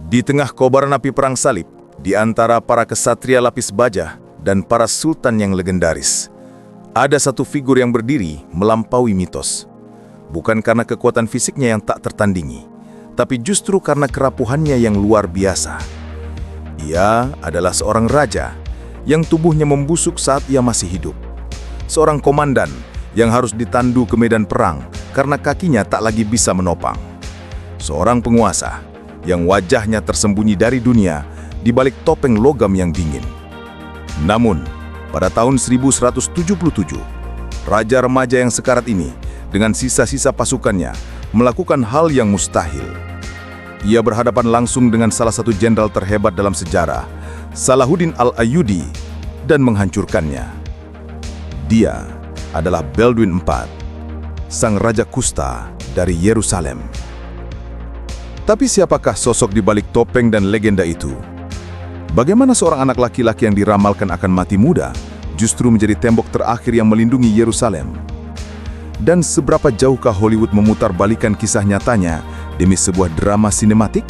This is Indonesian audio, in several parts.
Di tengah kobaran api perang salib, di antara para kesatria lapis baja dan para sultan yang legendaris, ada satu figur yang berdiri melampaui mitos. Bukan karena kekuatan fisiknya yang tak tertandingi, tapi justru karena kerapuhannya yang luar biasa. Ia adalah seorang raja yang tubuhnya membusuk saat ia masih hidup. Seorang komandan yang harus ditandu ke medan perang karena kakinya tak lagi bisa menopang. Seorang penguasa yang wajahnya tersembunyi dari dunia di balik topeng logam yang dingin. Namun, pada tahun 1177, raja remaja yang sekarat ini dengan sisa-sisa pasukannya melakukan hal yang mustahil. Ia berhadapan langsung dengan salah satu jenderal terhebat dalam sejarah, Salahuddin Al-Ayyubi, dan menghancurkannya. Dia adalah Baldwin IV, sang raja kusta dari Yerusalem. Tapi siapakah sosok di balik topeng dan legenda itu? Bagaimana seorang anak laki-laki yang diramalkan akan mati muda justru menjadi tembok terakhir yang melindungi Yerusalem? Dan seberapa jauhkah Hollywood memutarbalikkan kisah nyatanya demi sebuah drama sinematik?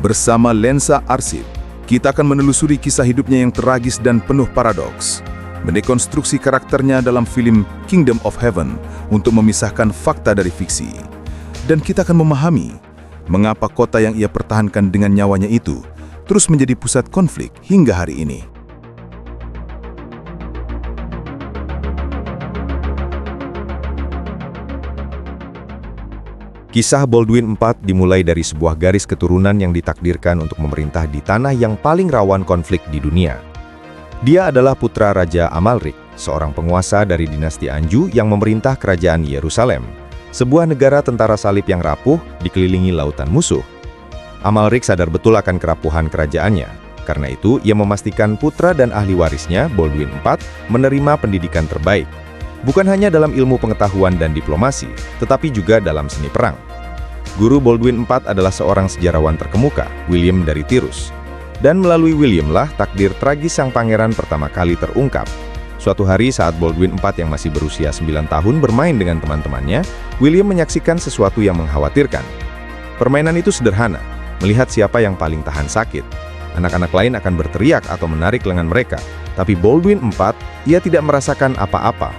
Bersama Lensa Arsip, kita akan menelusuri kisah hidupnya yang tragis dan penuh paradoks, mendekonstruksi karakternya dalam film Kingdom of Heaven untuk memisahkan fakta dari fiksi. Dan kita akan memahami mengapa kota yang ia pertahankan dengan nyawanya itu terus menjadi pusat konflik hingga hari ini. Kisah Baldwin IV dimulai dari sebuah garis keturunan yang ditakdirkan untuk memerintah di tanah yang paling rawan konflik di dunia. Dia adalah putra Raja Amalrik, seorang penguasa dari dinasti Anju yang memerintah kerajaan Yerusalem, sebuah negara tentara salib yang rapuh dikelilingi lautan musuh. Amalrik sadar betul akan kerapuhan kerajaannya. Karena itu, ia memastikan putra dan ahli warisnya, Baldwin IV, menerima pendidikan terbaik. Bukan hanya dalam ilmu pengetahuan dan diplomasi, tetapi juga dalam seni perang. Guru Baldwin IV adalah seorang sejarawan terkemuka, William dari Tirus. Dan melalui William lah takdir tragis sang pangeran pertama kali terungkap. Suatu hari saat Baldwin IV yang masih berusia 9 tahun bermain dengan teman-temannya, William menyaksikan sesuatu yang mengkhawatirkan. Permainan itu sederhana, melihat siapa yang paling tahan sakit. Anak-anak lain akan berteriak atau menarik lengan mereka, tapi Baldwin IV, ia tidak merasakan apa-apa.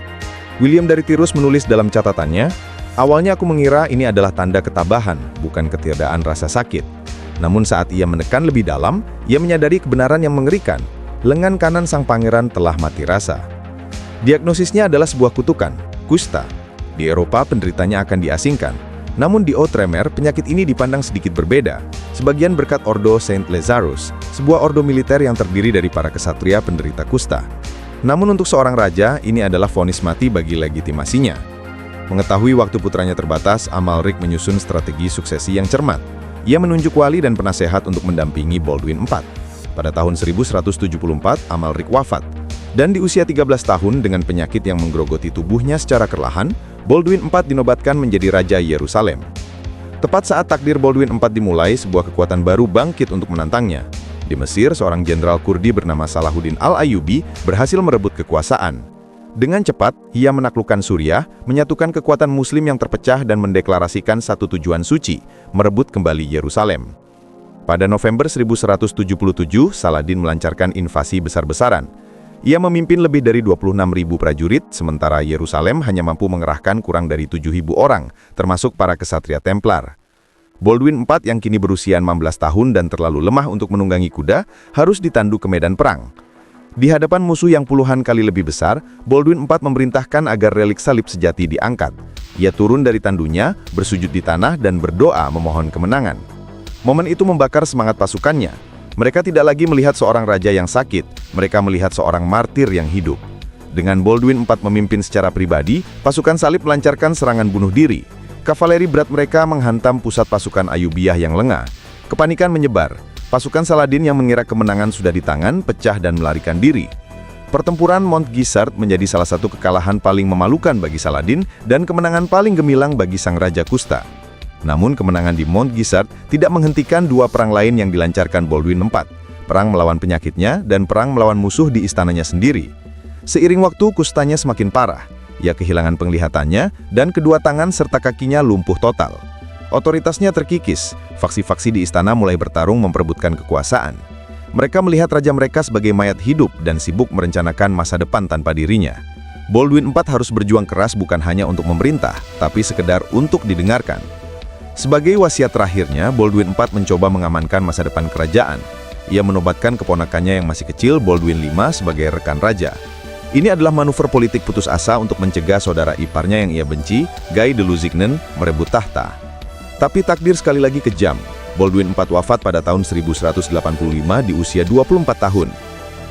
William dari Tirus menulis dalam catatannya, "Awalnya aku mengira ini adalah tanda ketabahan, bukan ketiadaan rasa sakit. Namun saat ia menekan lebih dalam, ia menyadari kebenaran yang mengerikan. Lengan kanan sang pangeran telah mati rasa." Diagnosisnya adalah sebuah kutukan, kusta. Di Eropa penderitanya akan diasingkan. Namun di Outremer, penyakit ini dipandang sedikit berbeda. Sebagian berkat Ordo Saint Lazarus, sebuah ordo militer yang terdiri dari para kesatria penderita kusta. Namun untuk seorang raja, ini adalah vonis mati bagi legitimasinya. Mengetahui waktu putranya terbatas, Amalrik menyusun strategi suksesi yang cermat. Ia menunjuk wali dan penasehat untuk mendampingi Baldwin IV. Pada tahun 1174, Amalrik wafat. Dan di usia 13 tahun dengan penyakit yang menggerogoti tubuhnya secara perlahan, Baldwin IV dinobatkan menjadi Raja Yerusalem. Tepat saat takdir Baldwin IV dimulai, sebuah kekuatan baru bangkit untuk menantangnya. Di Mesir, seorang jenderal Kurdi bernama Salahuddin Al-Ayyubi berhasil merebut kekuasaan. Dengan cepat, ia menaklukkan Suriah, menyatukan kekuatan Muslim yang terpecah dan mendeklarasikan satu tujuan suci, merebut kembali Yerusalem. Pada November 1177, Saladin melancarkan invasi besar-besaran. Ia memimpin lebih dari 26.000 prajurit, sementara Yerusalem hanya mampu mengerahkan kurang dari 7.000 orang, termasuk para kesatria Templar. Baldwin IV yang kini berusia 16 tahun dan terlalu lemah untuk menunggangi kuda, harus ditandu ke medan perang. Di hadapan musuh yang puluhan kali lebih besar, Baldwin IV memerintahkan agar relik salib sejati diangkat. Ia turun dari tandunya, bersujud di tanah dan berdoa memohon kemenangan. Momen itu membakar semangat pasukannya. Mereka tidak lagi melihat seorang raja yang sakit, mereka melihat seorang martir yang hidup. Dengan Baldwin IV memimpin secara pribadi, pasukan salib melancarkan serangan bunuh diri. Kavaleri berat mereka menghantam pusat pasukan Ayyubiyah yang lengah. Kepanikan menyebar. Pasukan Saladin yang mengira kemenangan sudah di tangan, pecah dan melarikan diri. Pertempuran Mount Gisart menjadi salah satu kekalahan paling memalukan bagi Saladin dan kemenangan paling gemilang bagi sang raja kusta. Namun kemenangan di Mount Gisart tidak menghentikan dua perang lain yang dilancarkan Baldwin IV. Perang melawan penyakitnya dan perang melawan musuh di istananya sendiri. Seiring waktu, kustanya semakin parah. Ia kehilangan penglihatannya dan kedua tangan serta kakinya lumpuh total. Otoritasnya terkikis, faksi-faksi di istana mulai bertarung memperebutkan kekuasaan. Mereka melihat raja mereka sebagai mayat hidup dan sibuk merencanakan masa depan tanpa dirinya. Baldwin IV harus berjuang keras bukan hanya untuk memerintah, tapi sekedar untuk didengarkan. Sebagai wasiat terakhirnya, Baldwin IV mencoba mengamankan masa depan kerajaan. Ia menobatkan keponakannya yang masih kecil, Baldwin V, sebagai rekan raja. Ini adalah manuver politik putus asa untuk mencegah saudara iparnya yang ia benci, Guy de Lusignan, merebut tahta. Tapi takdir sekali lagi kejam. Baldwin IV wafat pada tahun 1185 di usia 24 tahun.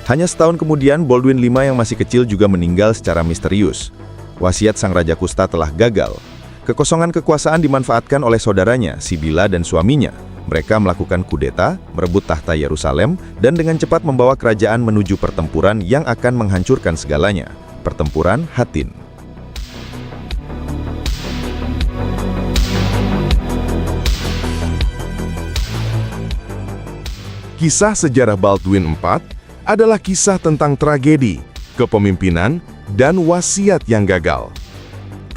Hanya setahun kemudian, Baldwin V yang masih kecil juga meninggal secara misterius. Wasiat sang Raja Kusta telah gagal. Kekosongan kekuasaan dimanfaatkan oleh saudaranya, Sibilla dan suaminya. Mereka melakukan kudeta, merebut tahta Yerusalem, dan dengan cepat membawa kerajaan menuju pertempuran yang akan menghancurkan segalanya. Pertempuran Hattin. Kisah sejarah Baldwin IV adalah kisah tentang tragedi, kepemimpinan, dan wasiat yang gagal.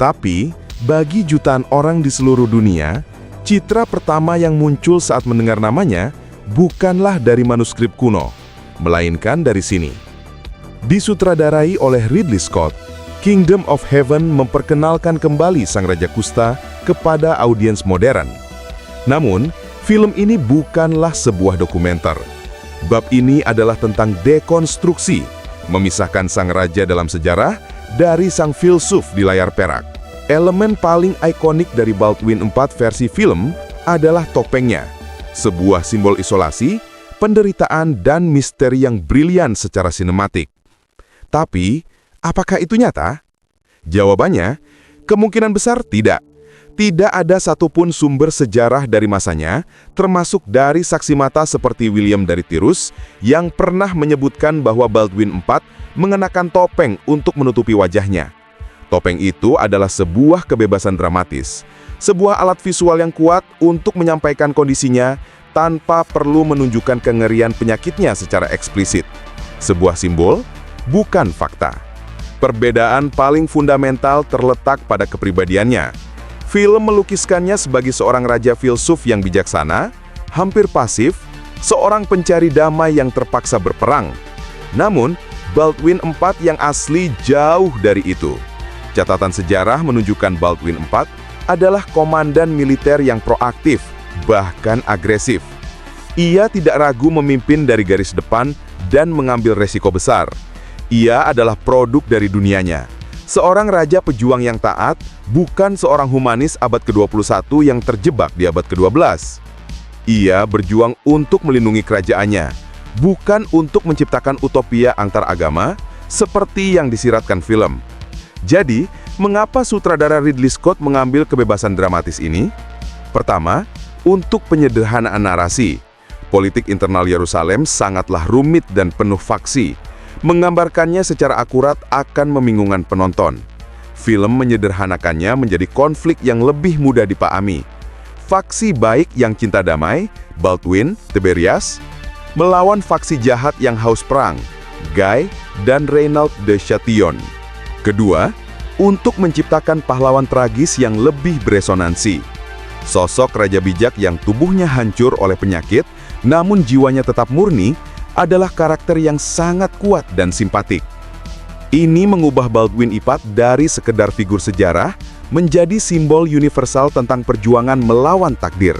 Tapi, bagi jutaan orang di seluruh dunia, citra pertama yang muncul saat mendengar namanya bukanlah dari manuskrip kuno, melainkan dari sini. Disutradarai oleh Ridley Scott, Kingdom of Heaven memperkenalkan kembali sang Raja Kusta kepada audiens modern. Namun, film ini bukanlah sebuah dokumenter. Bab ini adalah tentang dekonstruksi, memisahkan sang raja dalam sejarah dari sang filsuf di layar perak. Elemen paling ikonik dari Baldwin IV versi film adalah topengnya, sebuah simbol isolasi, penderitaan, dan misteri yang brilian secara sinematik. Tapi, apakah itu nyata? Jawabannya, kemungkinan besar tidak. Tidak ada satupun sumber sejarah dari masanya, termasuk dari saksi mata seperti William dari Tirus, yang pernah menyebutkan bahwa Baldwin IV mengenakan topeng untuk menutupi wajahnya. Topeng itu adalah sebuah kebebasan dramatis, sebuah alat visual yang kuat untuk menyampaikan kondisinya tanpa perlu menunjukkan kengerian penyakitnya secara eksplisit. Sebuah simbol, bukan fakta. Perbedaan paling fundamental terletak pada kepribadiannya. Film melukiskannya sebagai seorang raja filsuf yang bijaksana, hampir pasif, seorang pencari damai yang terpaksa berperang. Namun, Baldwin IV yang asli jauh dari itu. Catatan sejarah menunjukkan Baldwin IV adalah komandan militer yang proaktif, bahkan agresif. Ia tidak ragu memimpin dari garis depan dan mengambil resiko besar. Ia adalah produk dari dunianya. Seorang raja pejuang yang taat, bukan seorang humanis abad ke-21 yang terjebak di abad ke-12. Ia berjuang untuk melindungi kerajaannya, bukan untuk menciptakan utopia antar agama, seperti yang disiratkan film. Jadi, mengapa sutradara Ridley Scott mengambil kebebasan dramatis ini? Pertama, untuk penyederhanaan narasi. Politik internal Yerusalem sangatlah rumit dan penuh faksi. Menggambarkannya secara akurat akan membingungkan penonton. Film menyederhanakannya menjadi konflik yang lebih mudah dipahami. Faksi baik yang cinta damai, Baldwin, Tiberias, melawan faksi jahat yang haus perang, Guy dan Reynaud de Chatillon. Kedua, untuk menciptakan pahlawan tragis yang lebih beresonansi. Sosok raja bijak yang tubuhnya hancur oleh penyakit, namun jiwanya tetap murni, adalah karakter yang sangat kuat dan simpatik. Ini mengubah Baldwin IV dari sekedar figur sejarah menjadi simbol universal tentang perjuangan melawan takdir.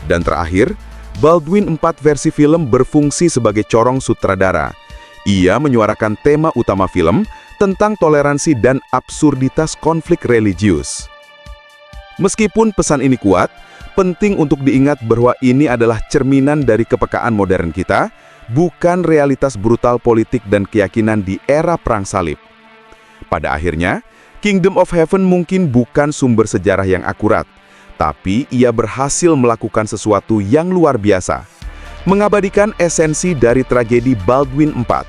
Dan terakhir, Baldwin IV versi film berfungsi sebagai corong sutradara. Ia menyuarakan tema utama film tentang toleransi dan absurditas konflik religius. Meskipun pesan ini kuat, penting untuk diingat bahwa ini adalah cerminan dari kepekaan modern kita, bukan realitas brutal politik dan keyakinan di era Perang Salib. Pada akhirnya, Kingdom of Heaven mungkin bukan sumber sejarah yang akurat, tapi ia berhasil melakukan sesuatu yang luar biasa, mengabadikan esensi dari tragedi Baldwin IV.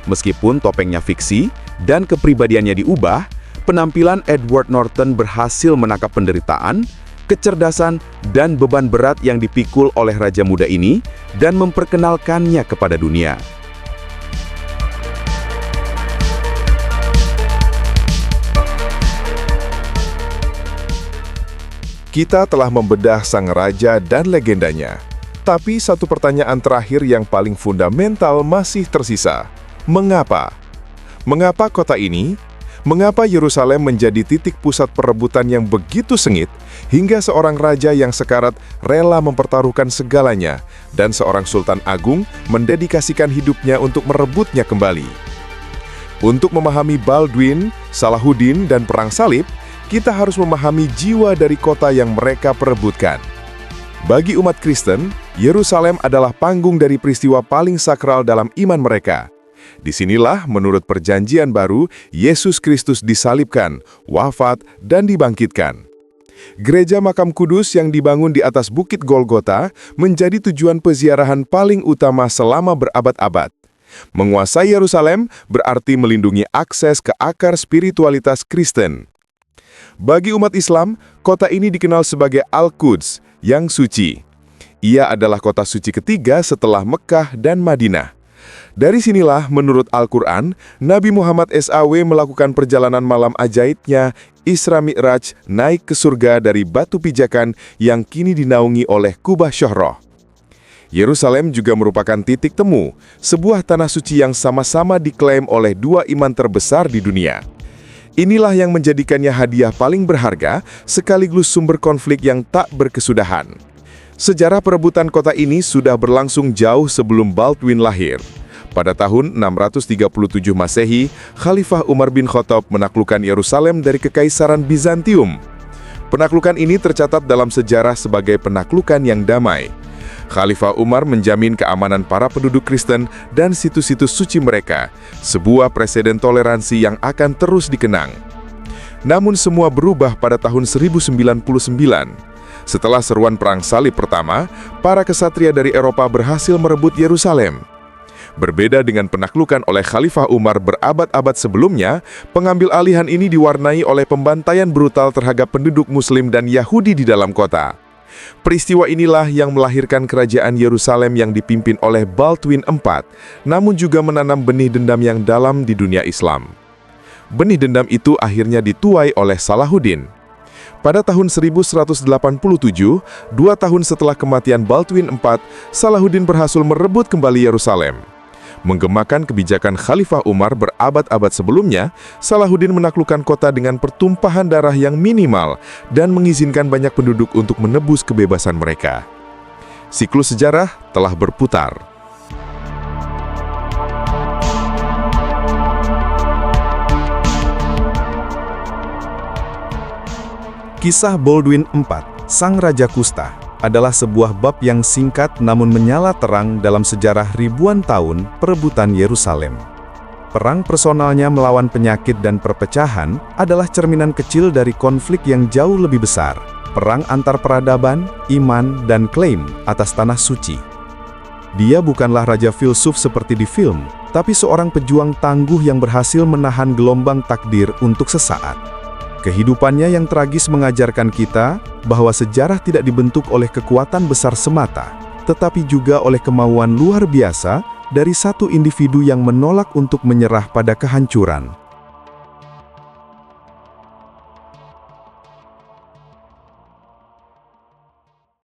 Meskipun topengnya fiksi dan kepribadiannya diubah, penampilan Edward Norton berhasil menangkap penderitaan, kecerdasan, dan beban berat yang dipikul oleh raja muda ini dan memperkenalkannya kepada dunia. Kita telah membedah sang raja dan legendanya. Tapi satu pertanyaan terakhir yang paling fundamental masih tersisa. Mengapa? Mengapa kota ini? Mengapa Yerusalem menjadi titik pusat perebutan yang begitu sengit, hingga seorang raja yang sekarat rela mempertaruhkan segalanya, dan seorang sultan agung mendedikasikan hidupnya untuk merebutnya kembali? Untuk memahami Baldwin, Salahuddin, dan Perang Salib, kita harus memahami jiwa dari kota yang mereka perebutkan. Bagi umat Kristen, Yerusalem adalah panggung dari peristiwa paling sakral dalam iman mereka. Disinilah, menurut Perjanjian Baru, Yesus Kristus disalibkan, wafat, dan dibangkitkan. Gereja Makam Kudus yang dibangun di atas Bukit Golgota menjadi tujuan peziarahan paling utama selama berabad-abad. Menguasai Yerusalem berarti melindungi akses ke akar spiritualitas Kristen. Bagi umat Islam, kota ini dikenal sebagai Al-Quds, yang suci. Ia adalah kota suci ketiga setelah Mekah dan Madinah. Dari sinilah, menurut Al-Quran, Nabi Muhammad SAW melakukan perjalanan malam ajaibnya, Isra Mi'raj, naik ke surga dari batu pijakan yang kini dinaungi oleh Kubah Syuhroh. Yerusalem juga merupakan titik temu, sebuah tanah suci yang sama-sama diklaim oleh dua iman terbesar di dunia. Inilah yang menjadikannya hadiah paling berharga, sekaligus sumber konflik yang tak berkesudahan. Sejarah perebutan kota ini sudah berlangsung jauh sebelum Baldwin lahir. Pada tahun 637 Masehi, Khalifah Umar bin Khattab menaklukkan Yerusalem dari Kekaisaran Bizantium. Penaklukan ini tercatat dalam sejarah sebagai penaklukan yang damai. Khalifah Umar menjamin keamanan para penduduk Kristen dan situs-situs suci mereka, sebuah presiden toleransi yang akan terus dikenang. Namun semua berubah pada tahun 1099. Setelah seruan Perang Salib pertama, para kesatria dari Eropa berhasil merebut Yerusalem. Berbeda dengan penaklukan oleh Khalifah Umar berabad-abad sebelumnya, pengambil alihan ini diwarnai oleh pembantaian brutal terhadap penduduk Muslim dan Yahudi di dalam kota. Peristiwa inilah yang melahirkan kerajaan Yerusalem yang dipimpin oleh Baldwin IV, namun juga menanam benih dendam yang dalam di dunia Islam. Benih dendam itu akhirnya dituai oleh Salahuddin. Pada tahun 1187, 2 tahun setelah kematian Baldwin IV, Salahuddin berhasil merebut kembali Yerusalem. Menggemakan kebijakan Khalifah Umar berabad-abad sebelumnya, Salahuddin menaklukkan kota dengan pertumpahan darah yang minimal dan mengizinkan banyak penduduk untuk menebus kebebasan mereka. Siklus sejarah telah berputar. Kisah Baldwin IV, Sang Raja Kusta, adalah sebuah bab yang singkat namun menyala terang dalam sejarah ribuan tahun perebutan Yerusalem. Perang personalnya melawan penyakit dan perpecahan adalah cerminan kecil dari konflik yang jauh lebih besar, perang antar peradaban, iman, dan klaim atas tanah suci. Dia bukanlah raja filsuf seperti di film, tapi seorang pejuang tangguh yang berhasil menahan gelombang takdir untuk sesaat. Kehidupannya yang tragis mengajarkan kita bahwa sejarah tidak dibentuk oleh kekuatan besar semata, tetapi juga oleh kemauan luar biasa dari satu individu yang menolak untuk menyerah pada kehancuran.